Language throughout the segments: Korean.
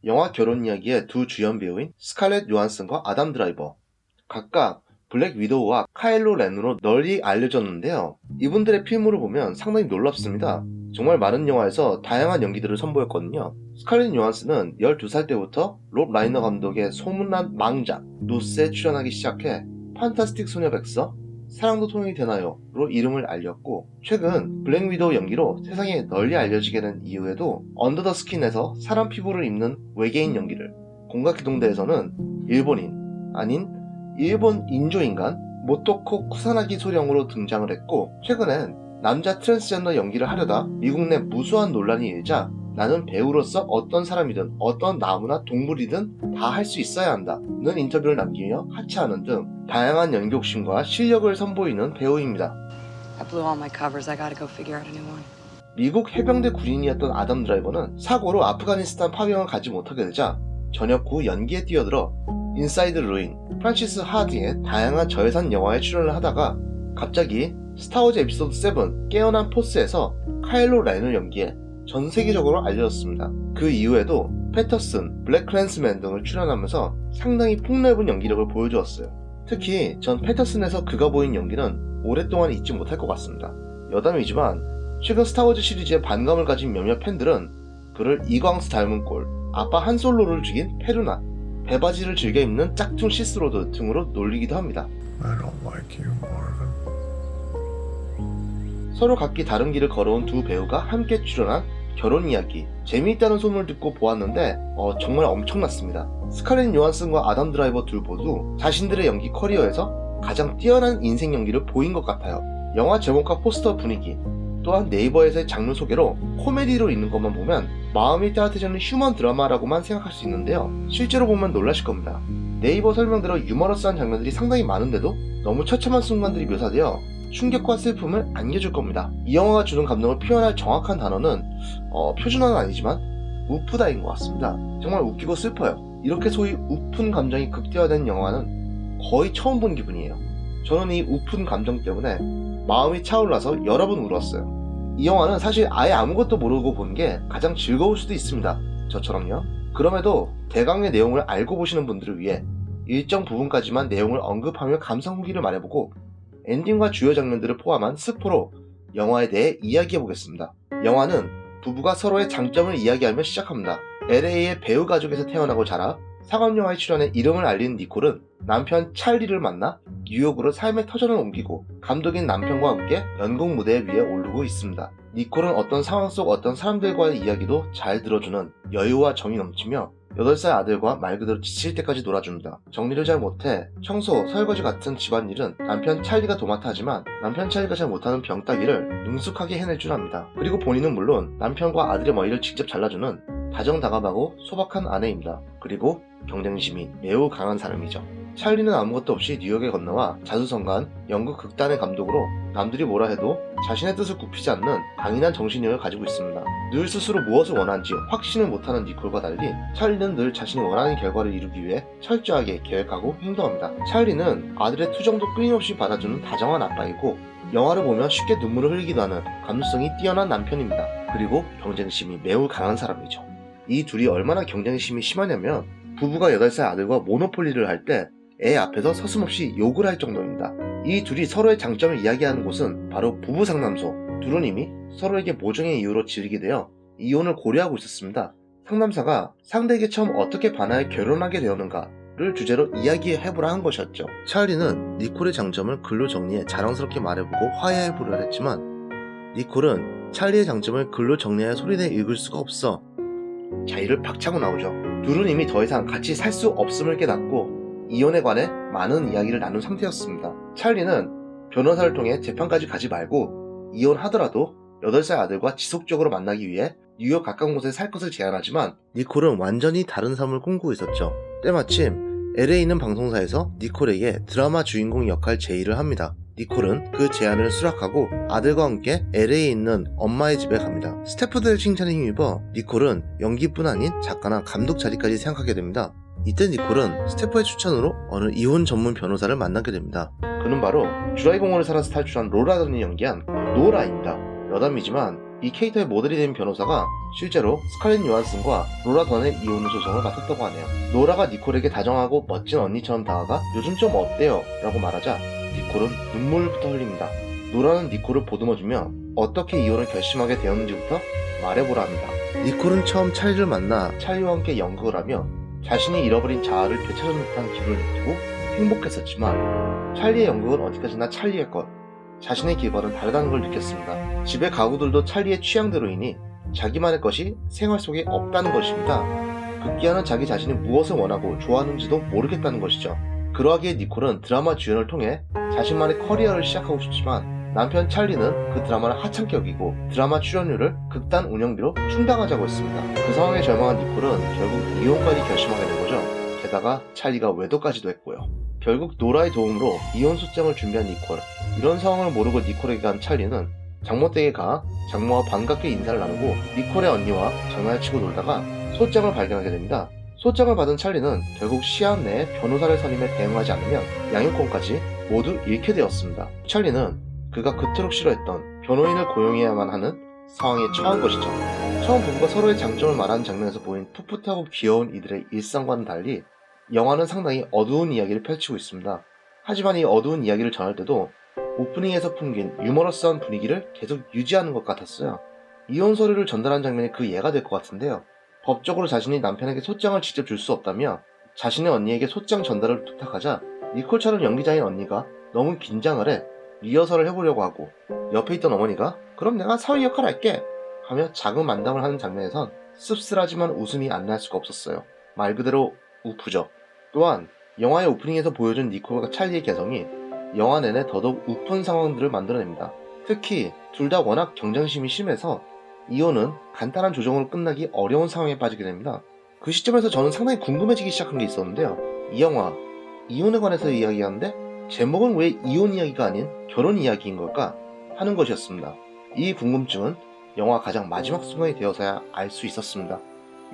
영화 결혼 이야기의 두 주연 배우인 스칼렛 요한슨과 아담 드라이버, 각각 블랙 위도우와 카일로 렌으로 널리 알려졌는데요. 이분들의 필모를 보면 상당히 놀랍습니다. 정말 많은 영화에서 다양한 연기들을 선보였거든요. 스칼렛 요한슨은 12살 때부터 롭 라이너 감독의 소문난 망작 노스에 출연하기 시작해 판타스틱 소녀 백서, 사랑도 통용이 되나요로 이름을 알렸고, 최근 블랙 위도우 연기로 세상에 널리 알려지게 된 이후에도 언더 더 스킨에서 사람 피부를 입는 외계인 연기를, 공각기동대에서는 일본인 아닌 일본 인조인간 모토코 쿠사나기 소령으로 등장을 했고, 최근엔 남자 트랜스젠더 연기를 하려다 미국 내 무수한 논란이 일자 나는 배우로서 어떤 사람이든 어떤 나무나 동물이든 다 할 수 있어야 한다는 인터뷰를 남기며 하차하는 등 다양한 연기욕심과 실력을 선보이는 배우입니다. I blew all my covers. I gotta go figure out a new one. 미국 해병대 군인이었던 아담 드라이버는 사고로 아프가니스탄 파병을 가지 못하게 되자 전역 후 연기에 뛰어들어 인사이드 루인, 프란시스 하딩의 다양한 저예산 영화에 출연을 하다가 갑자기 스타워즈 에피소드 7 깨어난 포스에서 카일로 렌을 연기해 전 세계적으로 알려졌습니다. 그 이후에도 패터슨, 블랙 클랜스맨 등을 출연하면서 상당히 폭넓은 연기력을 보여주었어요. 특히 전 패터슨에서 그가 보인 연기는 오랫동안 잊지 못할 것 같습니다. 여담이지만 최근 스타워즈 시리즈에 반감을 가진 몇몇 팬들은 그를 이광수 닮은 꼴, 아빠 한솔로를 죽인 페루나, 배바지를 즐겨 입는 짝퉁 시스로드 등으로 놀리기도 합니다. I don't like you, Marvin. 서로 각기 다른 길을 걸어온 두 배우가 함께 출연한 결혼 이야기, 재미있다는 소문을 듣고 보았는데 정말 엄청났습니다. 스칼렛 요한슨과 아담 드라이버 둘 모두 자신들의 연기 커리어에서 가장 뛰어난 인생 연기를 보인 것 같아요. 영화 제목과 포스터 분위기, 또한 네이버에서의 장르 소개로 코미디로 있는 것만 보면 마음이 따뜻해지는 휴먼 드라마라고만 생각할 수 있는데요. 실제로 보면 놀라실 겁니다. 네이버 설명대로 유머러스한 장면들이 상당히 많은데도 너무 처참한 순간들이 묘사되어 충격과 슬픔을 안겨줄 겁니다. 이 영화가 주는 감동을 표현할 정확한 단어는 표준어는 아니지만 우프다인 것 같습니다. 정말 웃기고 슬퍼요. 이렇게 소위 우픈 감정이 극대화된 영화는 거의 처음 본 기분이에요. 저는 이 우픈 감정 때문에 마음이 차올라서 여러 번 울었어요. 이 영화는 사실 아예 아무것도 모르고 본 게 가장 즐거울 수도 있습니다. 저처럼요. 그럼에도 대강의 내용을 알고 보시는 분들을 위해 일정 부분까지만 내용을 언급하며 감상 후기를 말해보고 엔딩과 주요 장면들을 포함한 스포로 영화에 대해 이야기해보겠습니다. 영화는 부부가 서로의 장점을 이야기하며 시작합니다. LA의 배우 가족에서 태어나고 자라 상업영화에 출연해 이름을 알린 니콜은 남편 찰리를 만나 뉴욕으로 삶의 터전을 옮기고 감독인 남편과 함께 연극 무대 위에 오르고 있습니다. 니콜은 어떤 상황 속 어떤 사람들과의 이야기도 잘 들어주는 여유와 정이 넘치며 8살 아들과 말 그대로 지칠 때까지 놀아줍니다. 정리를 잘 못해 청소, 설거지 같은 집안일은 남편 찰리가 도맡아 하지만 남편 찰리가 잘 못하는 병 따기를 능숙하게 해낼 줄 압니다. 그리고 본인은 물론 남편과 아들의 머리를 직접 잘라주는 다정다감하고 소박한 아내입니다. 그리고 경쟁심이 매우 강한 사람이죠. 찰리는 아무것도 없이 뉴욕에 건너와 자수성가한 연극 극단의 감독으로 남들이 뭐라 해도 자신의 뜻을 굽히지 않는 강인한 정신력을 가지고 있습니다. 늘 스스로 무엇을 원하는지 확신을 못하는 니콜과 달리 찰리는 늘 자신이 원하는 결과를 이루기 위해 철저하게 계획하고 행동합니다. 찰리는 아들의 투정도 끊임없이 받아주는 다정한 아빠이고 영화를 보면 쉽게 눈물을 흘리기도 하는 감수성이 뛰어난 남편입니다. 그리고 경쟁심이 매우 강한 사람이죠. 이 둘이 얼마나 경쟁심이 심하냐면 부부가 8살 아들과 모노폴리를 할 때 애 앞에서 서슴없이 욕을 할 정도입니다. 이 둘이 서로의 장점을 이야기하는 곳은 바로 부부 상담소. 둘은 이미 서로에게 모종의 이유로 지르게 되어 이혼을 고려하고 있었습니다. 상담사가 상대에게 처음 어떻게 반하여 결혼하게 되었는가를 주제로 이야기해보라 한 것이었죠. 찰리는 니콜의 장점을 글로 정리해 자랑스럽게 말해보고 화해해보려 했지만 니콜은 찰리의 장점을 글로 정리하여 소리내 읽을 수가 없어 자의를 박차고 나오죠. 둘은 이미 더 이상 같이 살 수 없음을 깨닫고 이혼에 관해 많은 이야기를 나눈 상태였습니다. 찰리는 변호사를 통해 재판까지 가지 말고 이혼하더라도 8살 아들과 지속적으로 만나기 위해 뉴욕 가까운 곳에 살 것을 제안하지만 니콜은 완전히 다른 삶을 꿈꾸고 있었죠. 때마침 LA에 있는 방송사에서 니콜에게 드라마 주인공 역할 제의를 합니다. 니콜은 그 제안을 수락하고 아들과 함께 LA에 있는 엄마의 집에 갑니다. 스태프들의 칭찬에 힘입어 니콜은 연기뿐 아닌 작가나 감독 자리까지 생각하게 됩니다. 이때 니콜은 스태프의 추천으로 어느 이혼 전문 변호사를 만나게 됩니다. 그는 바로 주라이 공원을 살아서 탈출한 로라던이 연기한 노라입니다. 여담이지만 이 캐릭터의 모델이 된 변호사가 실제로 스칼렛 요한슨과 로라 던의 이혼 소송을 맡았다고 하네요. 노라가 니콜에게 다정하고 멋진 언니처럼 다가가 요즘 좀 어때요? 라고 말하자 니콜은 눈물부터 흘립니다. 노라는 니콜을 보듬어주며 어떻게 이혼을 결심하게 되었는지부터 말해보라 합니다. 니콜은 처음 찰리를 만나 찰리와 함께 연극을 하며 자신이 잃어버린 자아를 되찾은 듯한 기분을 느끼고 행복했었지만 찰리의 연극은 어디까지나 찰리의 것, 자신의 기반은 다르다는 걸 느꼈습니다. 집의 가구들도 찰리의 취향대로이니 자기만의 것이 생활 속에 없다는 것입니다. 급기야는 자기 자신이 무엇을 원하고 좋아하는지도 모르겠다는 것이죠. 그러하기에 니콜은 드라마 주연을 통해 자신만의 커리어를 시작하고 싶지만 남편 찰리는 그 드라마를 하찮게 여기고 드라마 출연료를 극단 운영비로 충당하자고 했습니다. 그 상황에 절망한 니콜은 결국 이혼까지 결심하게 된 거죠. 게다가 찰리가 외도까지도 했고요. 결국 노라의 도움으로 이혼 소장을 준비한 니콜. 이런 상황을 모르고 니콜에게 간 찰리는 장모댁에 가 장모와 반갑게 인사를 나누고 니콜의 언니와 장난을 치고 놀다가 소장을 발견하게 됩니다. 소장을 받은 찰리는 결국 시한 내에 변호사를 선임해 대응하지 않으면 양육권까지 모두 잃게 되었습니다. 찰리는 그가 그토록 싫어했던 변호인을 고용해야만 하는 상황에 처한 것이죠. 처음 부부가 서로의 장점을 말하는 장면에서 보인 풋풋하고 귀여운 이들의 일상과는 달리 영화는 상당히 어두운 이야기를 펼치고 있습니다. 하지만 이 어두운 이야기를 전할 때도 오프닝에서 풍긴 유머러스한 분위기를 계속 유지하는 것 같았어요. 이혼 서류를 전달한 장면이 그 예가 될 것 같은데요. 법적으로 자신이 남편에게 소장을 직접 줄 수 없다며 자신의 언니에게 소장 전달을 부탁하자 니콜처럼 연기자인 언니가 너무 긴장을 해 리허설을 해보려고 하고 옆에 있던 어머니가 그럼 내가 사위 역할 할게 하며 자금만담을 하는 장면에선 씁쓸하지만 웃음이 안 날 수가 없었어요. 말 그대로 우프죠. 또한 영화의 오프닝에서 보여준 니콜과 찰리의 개성이 영화 내내 더더욱 우픈 상황들을 만들어냅니다. 특히 둘 다 워낙 경쟁심이 심해서 이혼은 간단한 조정으로 끝나기 어려운 상황에 빠지게 됩니다. 그 시점에서 저는 상당히 궁금해지기 시작한 게 있었는데요. 이 영화 이혼에 관해서 이야기하는데 제목은 왜 이혼 이야기가 아닌 결혼 이야기인 걸까 하는 것이었습니다. 이 궁금증은 영화 가장 마지막 순간이 되어서야 알 수 있었습니다.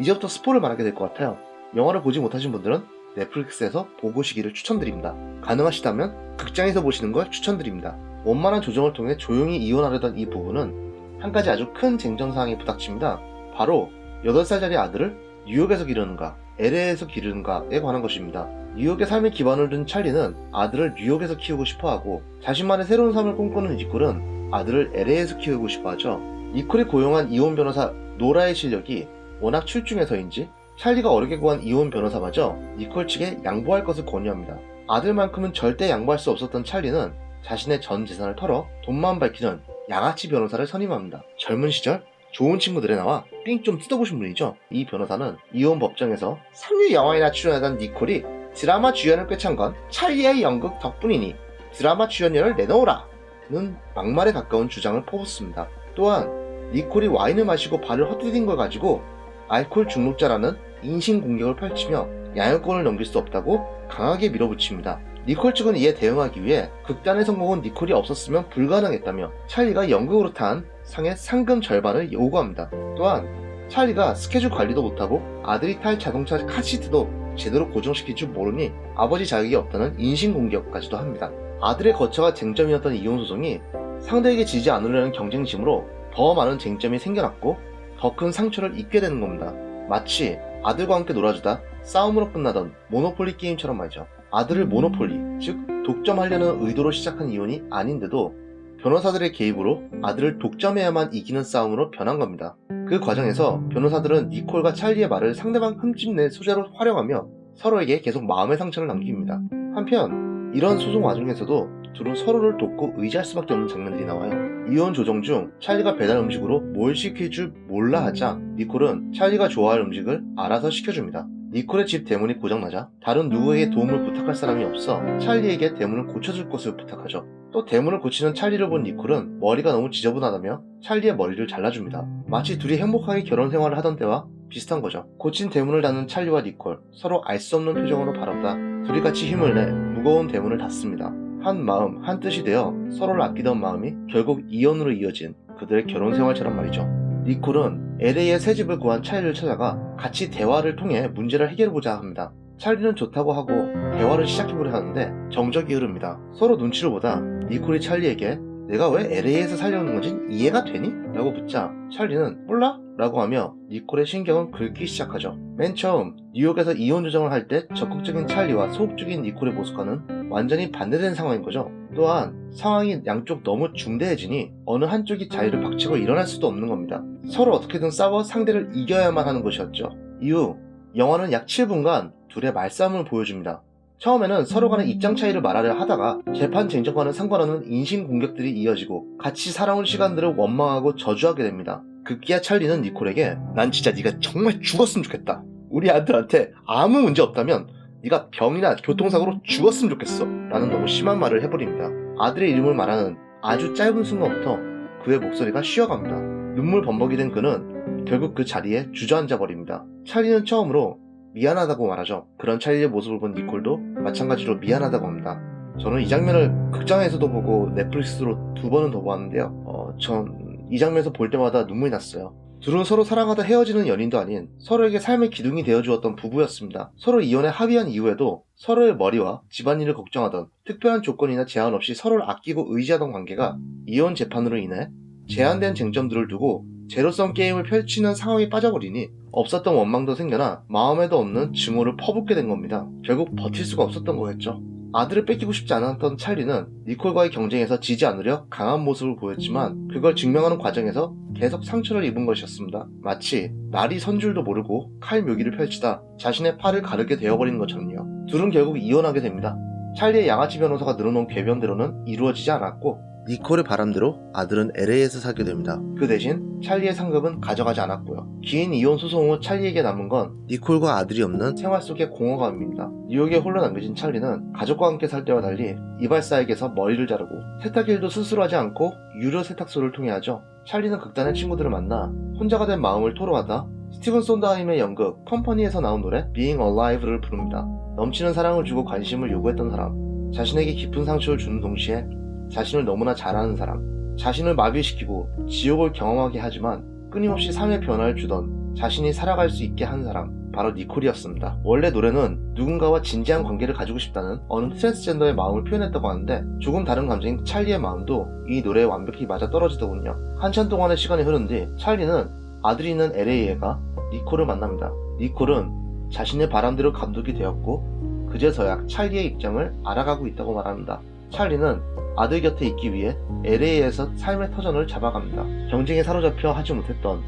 이제부터 스포를 말하게 될 것 같아요. 영화를 보지 못하신 분들은 넷플릭스에서 보시기를 추천드립니다. 가능하시다면 극장에서 보시는 걸 추천드립니다. 원만한 조정을 통해 조용히 이혼하려던 이 부부는 한 가지 아주 큰 쟁점사항이 부닥칩니다. 바로 8살짜리 아들을 뉴욕에서 기르는가 LA에서 기르는가에 관한 것입니다. 뉴욕의 삶의 기반을 둔 찰리는 아들을 뉴욕에서 키우고 싶어하고 자신만의 새로운 삶을 꿈꾸는 니콜은 아들을 LA에서 키우고 싶어하죠. 니콜이 고용한 이혼 변호사 노라의 실력이 워낙 출중해서인지 찰리가 어렵게 구한 이혼 변호사마저 니콜 측에 양보할 것을 권유합니다. 아들만큼은 절대 양보할 수 없었던 찰리는 자신의 전 재산을 털어 돈만 밝히는 양아치 변호사를 선임합니다. 젊은 시절 좋은 친구들에 나와 삥 좀 뜯어보신 분이죠. 이 변호사는 이혼 법정에서 3류 영화에나 출연하던 니콜이 드라마 주연을 꿰찬 건 찰리의 연극 덕분이니 드라마 출연료를 내놓으라 는 막말에 가까운 주장을 퍼붓습니다. 또한 니콜이 와인을 마시고 발을 헛디딘 걸 가지고 알코올 중독자라는 인신공격을 펼치며 양육권을 넘길 수 없다고 강하게 밀어붙입니다. 니콜 측은 이에 대응하기 위해 극단의 성공은 니콜이 없었으면 불가능했다며 찰리가 연극으로 탄 상의 상금 절반을 요구합니다. 또한 찰리가 스케줄 관리도 못하고 아들이 탈 자동차 카시트도 제대로 고정시킬 줄 모르니 아버지 자격이 없다는 인신공격까지도 합니다. 아들의 거처가 쟁점이었던 이혼소송이 상대에게 지지 않으려는 경쟁심으로 더 많은 쟁점이 생겨났고 더 큰 상처를 입게 되는 겁니다. 마치 아들과 함께 놀아주다 싸움으로 끝나던 모노폴리 게임처럼 말이죠. 아들을 모노폴리, 즉 독점하려는 의도로 시작한 이혼이 아닌데도 변호사들의 개입으로 아들을 독점해야만 이기는 싸움으로 변한 겁니다. 그 과정에서 변호사들은 니콜과 찰리의 말을 상대방 흠집낼 소재로 활용하며 서로에게 계속 마음의 상처를 남깁니다. 한편 이런 소송 와중에서도 둘은 서로를 돕고 의지할 수밖에 없는 장면들이 나와요. 이혼 조정 중 찰리가 배달 음식으로 뭘 시킬 줄 몰라 하자 니콜은 찰리가 좋아할 음식을 알아서 시켜줍니다. 니콜의 집 대문이 고장나자 다른 누구에게 도움을 부탁할 사람이 없어 찰리에게 대문을 고쳐줄 것을 부탁하죠. 또 대문을 고치는 찰리를 본 니콜은 머리가 너무 지저분하다며 찰리의 머리를 잘라줍니다. 마치 둘이 행복하게 결혼 생활을 하던 때와 비슷한 거죠. 고친 대문을 닫는 찰리와 니콜, 서로 알 수 없는 표정으로 바라보다 둘이 같이 힘을 내 무거운 대문을 닫습니다. 한 마음 한 뜻이 되어 서로를 아끼던 마음이 결국 이혼으로 이어진 그들의 결혼 생활처럼 말이죠. 니콜은 LA에 새 집을 구한 찰리를 찾아가 같이 대화를 통해 문제를 해결해보자 합니다. 찰리는 좋다고 하고 대화를 시작해보려 하는데 정적이 흐릅니다. 서로 눈치를 보다 니콜이 찰리에게 내가 왜 LA에서 살려는 건지 이해가 되니? 라고 묻자 찰리는 몰라? 라고 하며 니콜의 신경은 긁기 시작하죠. 맨 처음 뉴욕에서 이혼 조정을 할 때 적극적인 찰리와 소극적인 니콜의 모습과는 완전히 반대된 상황인 거죠. 또한 상황이 양쪽 너무 중대해지니 어느 한쪽이 자유를 박차고 일어날 수도 없는 겁니다. 서로 어떻게든 싸워 상대를 이겨야만 하는 것이었죠. 이후 영화는 약 7분간 둘의 말싸움을 보여줍니다. 처음에는 서로 간의 입장 차이를 말하려 하다가 재판 쟁점과는 상관없는 인신 공격들이 이어지고 같이 살아온 시간들을 원망하고 저주하게 됩니다. 급기야 찰리는 니콜에게 난 진짜 네가 정말 죽었으면 좋겠다. 우리 아들한테 아무 문제 없다면 네가 병이나 교통사고로 죽었으면 좋겠어 라는 너무 심한 말을 해버립니다. 아들의 이름을 말하는 아주 짧은 순간부터 그의 목소리가 쉬어갑니다. 눈물 범벅이 된 그는 결국 그 자리에 주저앉아 버립니다. 찰리는 처음으로 미안하다고 말하죠. 그런 찰리의 모습을 본 니콜도 마찬가지로 미안하다고 합니다. 저는 이 장면을 극장에서도 보고 넷플릭스로 2번은 더 보았는데요. 전 이 장면에서 볼 때마다 눈물이 났어요. 둘은 서로 사랑하다 헤어지는 연인도 아닌 서로에게 삶의 기둥이 되어주었던 부부였습니다. 서로 이혼에 합의한 이후에도 서로의 머리와 집안일을 걱정하던 특별한 조건이나 제한 없이 서로를 아끼고 의지하던 관계가 이혼 재판으로 인해 제한된 쟁점들을 두고 제로섬 게임을 펼치는 상황에 빠져버리니 없었던 원망도 생겨나 마음에도 없는 증오를 퍼붓게 된 겁니다. 결국 버틸 수가 없었던 거였죠. 아들을 뺏기고 싶지 않았던 찰리는 니콜과의 경쟁에서 지지 않으려 강한 모습을 보였지만 그걸 증명하는 과정에서 계속 상처를 입은 것이었습니다. 마치 날이 선 줄도 모르고 칼 묘기를 펼치다 자신의 팔을 가르게 되어버린 것처럼요. 둘은 결국 이혼하게 됩니다. 찰리의 양아치 변호사가 늘어놓은 궤변대로는 이루어지지 않았고 니콜의 바람대로 아들은 LA에서 살게 됩니다. 그 대신 찰리의 상급은 가져가지 않았고요. 긴 이혼 소송 후 찰리에게 남은 건 니콜과 아들이 없는 생활 속의 공허감입니다. 뉴욕에 홀로 남겨진 찰리는 가족과 함께 살 때와 달리 이발사에게서 머리를 자르고 세탁일도 스스로 하지 않고 유료 세탁소를 통해 하죠. 찰리는 극단의 친구들을 만나 혼자가 된 마음을 토로하다 스티븐 손더하임의 연극 컴퍼니에서 나온 노래 Being Alive를 부릅니다. 넘치는 사랑을 주고 관심을 요구했던 사람, 자신에게 깊은 상처를 주는 동시에 자신을 너무나 잘 아는 사람, 자신을 마비시키고 지옥을 경험하게 하지만 끊임없이 삶의 변화를 주던 자신이 살아갈 수 있게 한 사람, 바로 니콜이었습니다. 원래 노래는 누군가와 진지한 관계를 가지고 싶다는 어느 트랜스젠더의 마음을 표현했다고 하는데 조금 다른 감정인 찰리의 마음도 이 노래에 완벽히 맞아떨어지더군요. 한참 동안의 시간이 흐른 뒤 찰리는 아들이 있는 LA에 가 니콜을 만납니다. 니콜은 자신의 바람대로 감독이 되었고 그제서야 찰리의 입장을 알아가고 있다고 말합니다. 찰리는 아들 곁에 있기 위해 LA에서 삶의 터전을 잡아갑니다. 경쟁에 사로잡혀 하지 못했던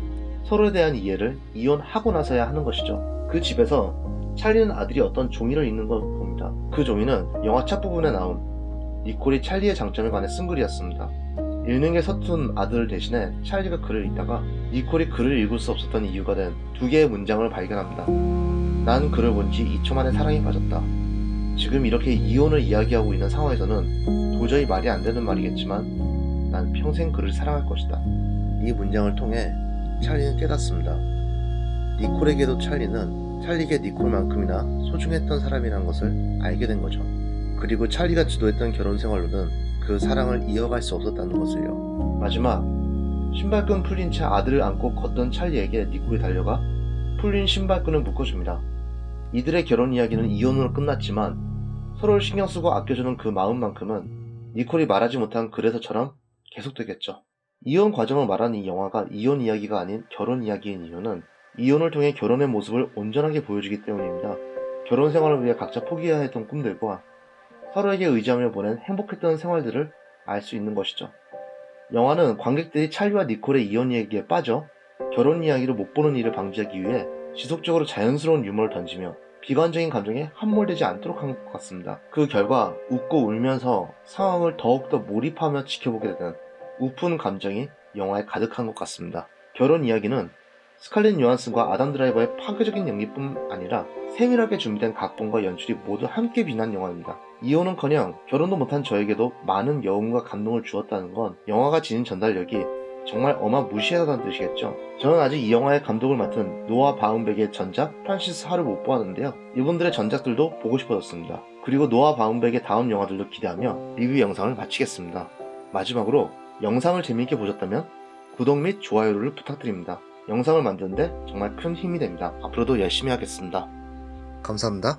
서로에 대한 이해를 이혼하고 나서야 하는 것이죠. 그 집에서 찰리는 아들이 어떤 종이를 읽는 걸 봅니다. 그 종이는 영화 첫 부분에 나온 니콜이 찰리의 장점에 관해 쓴 글이었습니다. 읽는 게 서툰 아들 대신에 찰리가 글을 읽다가 니콜이 글을 읽을 수 없었던 이유가 된 2개의 문장을 발견합니다. 난 글을 본 지 2초 만에 사랑에 빠졌다. 지금 이렇게 이혼을 이야기하고 있는 상황에서는 도저히 말이 안 되는 말이겠지만 난 평생 그를 사랑할 것이다. 이 문장을 통해 찰리는 깨닫습니다. 니콜에게도 찰리게 니콜만큼이나 소중했던 사람이라는 것을 알게 된 거죠. 그리고 찰리가 주도했던 결혼 생활로는 그 사랑을 이어갈 수 없었다는 것을요. 마지막, 신발끈 풀린 채 아들을 안고 걷던 찰리에게 니콜이 달려가 풀린 신발끈을 묶어줍니다. 이들의 결혼 이야기는 이혼으로 끝났지만 서로를 신경쓰고 아껴주는 그 마음만큼은 니콜이 말하지 못한 그래서처럼 계속되겠죠. 이혼 과정을 말하는 이 영화가 이혼 이야기가 아닌 결혼 이야기인 이유는 이혼을 통해 결혼의 모습을 온전하게 보여주기 때문입니다. 결혼 생활을 위해 각자 포기해야 했던 꿈들과 서로에게 의지하며 보낸 행복했던 생활들을 알 수 있는 것이죠. 영화는 관객들이 찰리와 니콜의 이혼 이야기에 빠져 결혼 이야기를 못 보는 일을 방지하기 위해 지속적으로 자연스러운 유머를 던지며 비관적인 감정에 함몰되지 않도록 한 것 같습니다. 그 결과 웃고 울면서 상황을 더욱더 몰입하며 지켜보게 되는 우픈 감정이 영화에 가득한 것 같습니다. 결혼 이야기는 스칼렛 요한슨과 아담 드라이버의 파괴적인 연기뿐 아니라 세밀하게 준비된 각본과 연출이 모두 함께 빛난 영화입니다. 이혼은커녕 결혼도 못한 저에게도 많은 여운과 감동을 주었다는 건 영화가 지닌 전달력이 정말 어마무시하다는 뜻이겠죠. 저는 아직 이 영화의 감독을 맡은 노아 바움백의 전작 프란시스 하를 못 보았는데요. 이분들의 전작들도 보고 싶어졌습니다. 그리고 노아 바움백의 다음 영화들도 기대하며 리뷰 영상을 마치겠습니다. 마지막으로 영상을 재미있게 보셨다면 구독 및 좋아요를 부탁드립니다. 영상을 만드는데 정말 큰 힘이 됩니다. 앞으로도 열심히 하겠습니다. 감사합니다.